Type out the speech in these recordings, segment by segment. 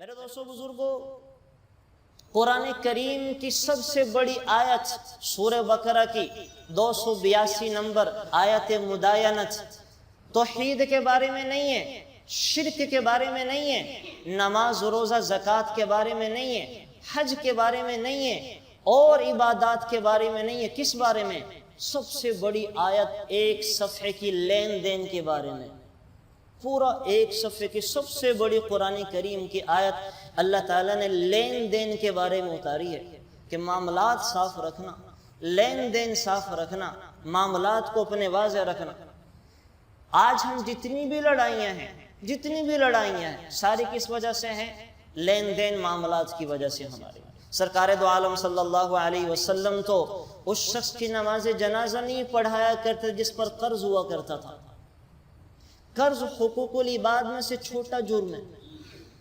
میرے دوستوں بزرگوں، قرآن کریم کی سب سے بڑی آیت سورہ بقرہ کی 282 نمبر آیت مداینت توحید کے بارے میں نہیں ہے، شرک کے بارے میں نہیں ہے، نماز روزہ زکوٰۃ کے بارے میں نہیں ہے، حج کے بارے میں نہیں ہے، اور عبادات کے بارے میں نہیں ہے۔ کس بارے میں؟ سب سے بڑی آیت ایک صفحے کی لین دین کے بارے میں، پورا ایک صفحے کی سب سے بڑی قرآن کریم کی آیت اللہ تعالیٰ نے لین دین کے بارے میں اتاری ہے کہ معاملات صاف رکھنا، لین دین صاف رکھنا، معاملات کو اپنے واضح رکھنا۔ آج ہم جتنی بھی لڑائیاں ہیں ساری کس وجہ سے ہیں؟ لین دین معاملات کی وجہ سے ہمارے۔ سرکار دو عالم صلی اللہ علیہ وسلم تو اس شخص کی نماز جنازہ نہیں پڑھایا کرتے جس پر قرض ہوا کرتا تھا۔ قرض حقوق العباد میں سے چھوٹا جرم ہے۔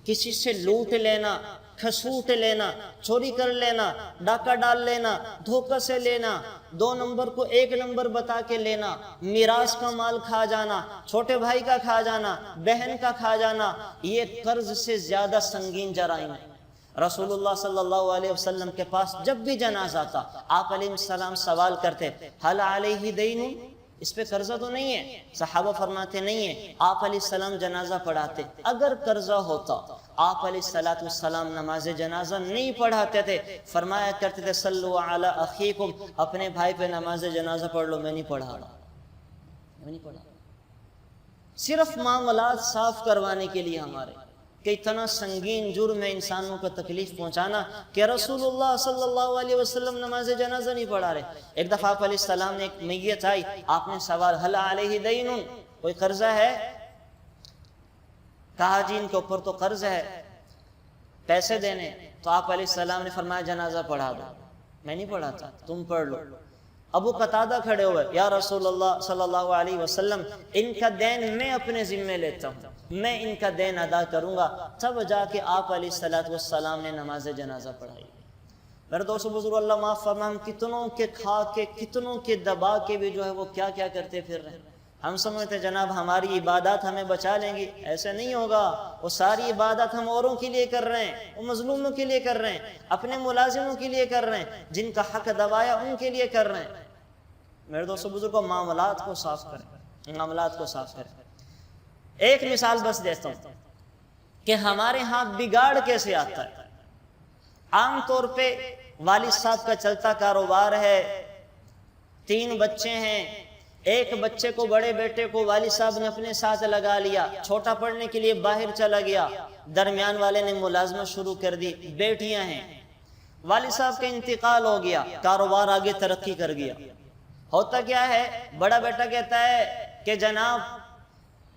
کسی سے لوٹ لینا، کھسوٹ لینا، چوری کر لینا، ڈاکہ ڈال لینا، دھوکہ سے لینا، 2 نمبر کو 1 نمبر بتا کے لینا، میراث کا مال کھا جانا، چھوٹے بھائی کا کھا جانا، بہن کا کھا جانا، یہ قرض سے زیادہ سنگین جرائم ہے۔ رسول اللہ صلی اللہ علیہ وسلم کے پاس جب بھی جنازہ آتا، آپ علیہ السلام سوال کرتے، حل علیہ دین، اس پہ قرضہ تو نہیں ہے؟ صحابہ فرماتے نہیں ہے۔ آپ علیہ السلام جنازہ پڑھاتے۔ اگر قرضہ ہوتا آپ علیہ السلام نماز جنازہ نہیں پڑھاتے تھے، فرمایا کرتے تھے صلو علی اخیکم، اپنے بھائی پہ نماز جنازہ پڑھ لو، میں نہیں پڑھا رہا۔ صرف معاملات صاف کروانے کے لیے ہمارے کہ اتنا سنگین جرم ہے انسانوں کو تکلیف پہنچانا کہ رسول اللہ صلی اللہ علیہ وسلم نماز جنازہ نہیں پڑھا رہے۔ ایک دفعہ آپ علیہ السلام نے ایک میت آئی، آپ نے سوال، حل علیہ دین، کوئی قرضہ ہے؟ کہا جی ان کے اوپر تو قرض ہے، پیسے دینے۔ تو آپ علیہ السلام نے فرمایا جنازہ پڑھا دو۔ میں نہیں پڑھاتا، تم پڑھ لو۔ ابو قتادہ کھڑے ہوئے، یا رسول اللہ صلی اللہ علیہ وسلم، ان کا دین میں اپنے ذمے لیتا ہوں، میں ان کا دین ادا کروں گا۔ تب جا کے آپ علیہ السلام نے نماز جنازہ پڑھائی۔ میرے دوستو بزرگ، اللہ معاف فرمائے، ہم کتنوں کے کھا کے، کتنوں کے دبا کے بھی جو ہے وہ کیا کیا کرتے پھر رہے ہیں۔ ہم سمجھتے جناب ہماری عبادات ہمیں بچا لیں گی، ایسے نہیں ہوگا۔ وہ ساری عبادات ہم اوروں کے لیے کر رہے ہیں، وہ مظلوموں کے لیے کر رہے ہیں، اپنے ملازموں کے لیے کر رہے ہیں، جن کا حق دبایا ان کے لیے کر رہے ہیں۔ میرے دوستو بزرگوں، معاملات کو صاف کریں، معاملات کو صاف کریں۔ ایک مثال بس دیتا ہوں کہ ہمارے ہاں بگاڑ کیسے آتا ہے۔ عام طور پہ والد صاحب کا چلتا کاروبار ہے، 3 بچے ہیں، ایک بچے کو، بڑے بیٹے کو والد صاحب نے اپنے ساتھ لگا لیا، چھوٹا پڑھنے کے لیے باہر چلا گیا، درمیان والے نے ملازمت شروع کر دی، بیٹیاں ہیں۔ والد صاحب کا انتقال ہو گیا، کاروبار آگے ترقی کر گیا۔ ہوتا کیا ہے، بڑا بیٹا کہتا ہے کہ جناب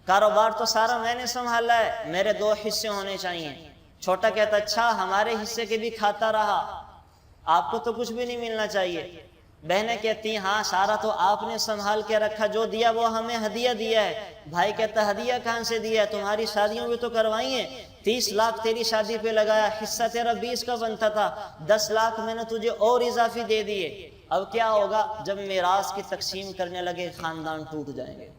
کاروبار تو سارا میں نے سنبھالا ہے، میرے 2 حصے ہونے چاہیے۔ چھوٹا کہتا اچھا ہمارے حصے کے بھی کھاتا رہا، آپ کو تو کچھ بھی نہیں ملنا چاہیے۔ بہنیں کہتی ہاں سارا تو آپ نے سنبھال کے رکھا، جو دیا وہ ہمیں ہدیہ دیا ہے۔ بھائی کہتا ہدیہ کہاں سے دیا ہے، تمہاری شادیوں بھی تو کروائی ہیں، 30 لاکھ تیری شادی پہ لگایا، حصہ تیرا 20 کا بنتا تھا، 10 لاکھ میں نے تجھے اور اضافی دے دیے۔ اب کیا ہوگا، جب میراث کی تقسیم کرنے لگے خاندان ٹوٹ جائیں گے،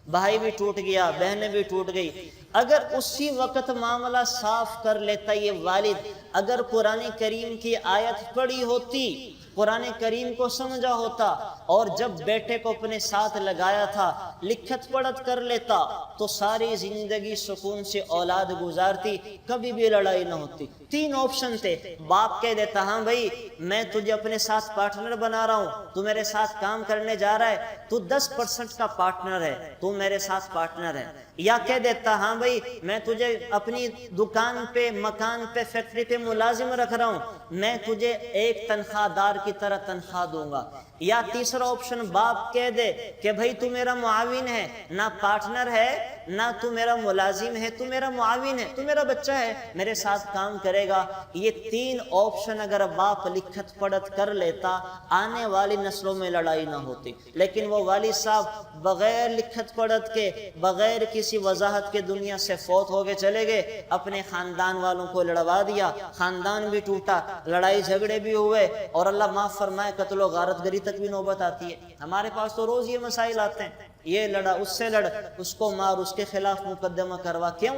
بھائی بھی ٹوٹ گیا، بہنیں بھی ٹوٹ گئی۔ اگر اسی وقت معاملہ صاف کر لیتا یہ والد، اگر قرآن کریم کی آیت پڑھی ہوتی، قرآن کریم کو سمجھا ہوتا، اور جب بیٹے کو اپنے ساتھ لگایا تھا لکھت پڑھت کر لیتا، تو ساری زندگی سکون سے اولاد گزارتی، کبھی بھی لڑائی نہ ہوتی۔ 3 آپشن تھے، باپ کہہ دیتا ہاں بھائی میں تجھے اپنے ساتھ پارٹنر بنا رہا ہوں، تو میرے ساتھ کام کرنے جا رہا ہے، تو 10% کا پارٹنر ہے، تو میرے ساتھ پارٹنر ہے۔ یا کہہ دیتا ہاں بھائی میں تجھے اپنی دکان پہ، مکان پہ، فیکٹری پہ ملازم رکھ رہا ہوں، میں تجھے ایک تنخواہ دار کی طرح تنخواہ دوں گا۔ یا تیسرا آپشن باپ کہہ دے کہ بھائی تو میرا معاون ہے، نہ پارٹنر ہے نہ تو میرا ملازم ہے، تو میرا معاون ہے، تو میرا بچہ ہے، میرے ساتھ کام کرے گا۔ یہ 3 آپشن اگر باپ لکھت پڑھت کر لیتا، آنے والی نسلوں میں لڑائی نہ ہوتی۔ لیکن وہ والد صاحب بغیر لکھت پڑھت کے، بغیر کسی وضاحت کے دنیا سے فوت ہو کے چلے گئے، اپنے خاندان والوں کو لڑوا دیا، خاندان بھی ٹوٹا، لڑائی جھگڑے بھی ہوئے، اور اللہ معاف فرمائے قتل و غارت گری تک بھی نوبت آتی ہے۔ ہمارے پاس تو روز یہ مسائل آتے ہیں، یہ لڑا، اس سے لڑ، اس کو مار، اس کے خلاف مقدمہ کروا۔ کیوں؟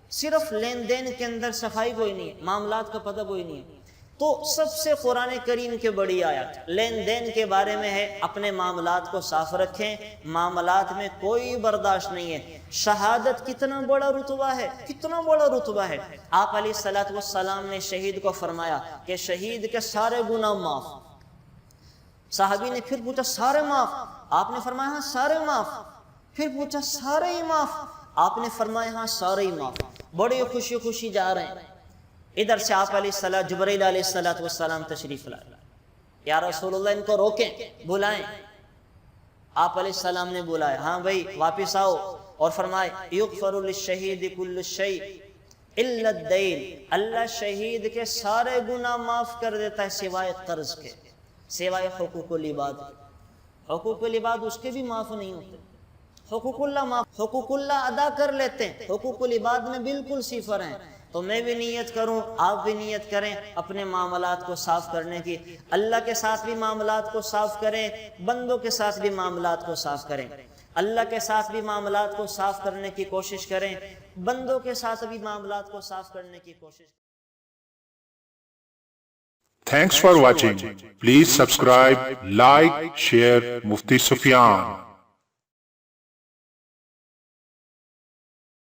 صرف لین دین کے اندر صفائی کوئی نہیں ہے، معاملات کا پتہ کوئی نہیں ہے۔ تو سب سے قرآن کریم کے بڑی آیات لین دین کے بارے میں ہے، اپنے معاملات کو صاف رکھیں، معاملات میں کوئی برداشت نہیں ہے۔ شہادت کتنا بڑا رتبہ ہے، کتنا بڑا رتبہ ہے۔ آپ علیہ الصلوۃ والسلام نے شہید کو فرمایا کہ شہید کے سارے گناہ معاف۔ صحابی نے پھر پوچھا سارے معاف؟ آپ نے فرمایا ہاں سارے معاف۔ پھر پوچھا سارے ہی معاف؟ آپ نے فرمایا ہاں سارے ہی معاف۔ بڑی خوشی خوشی جا رہے ہیں، ادھر سے آپ علیہ السلام جبرائیل علیہ السلام تشریف لائے۔ یا رسول اللہ ان کو روکیں، بلائیں۔ آپ علیہ السلام نے بلایا، ہاں بھائی واپس آؤ، اور فرمائے یغفر للشہید کل شیء الا الدین، اللہ شہید کے سارے گناہ معاف کر دیتا ہے سوائے قرض کے، سوائے حقوق العباد۔ حقوق العباد اس کے بھی معاف نہیں ہوتے، حقوق اللہ معاف، حقوق اللہ ادا کر لیتے ہیں، حقوق العباد میں بالکل صفر ہیں۔ تو میں بھی نیت کروں، آپ بھی نیت کریں اپنے معاملات کو صاف کرنے کی، اللہ کے ساتھ بھی معاملات کو صاف کریں، بندوں کے ساتھ بھی معاملات کو صاف کریں، اللہ کے ساتھ بھی معاملات کو صاف کرنے کی کوشش کریں، بندوں کے ساتھ بھی معاملات کو صاف کرنے کی کوشش کریں۔ Thanks for watching. Please subscribe, like, share Mufti Sufyan.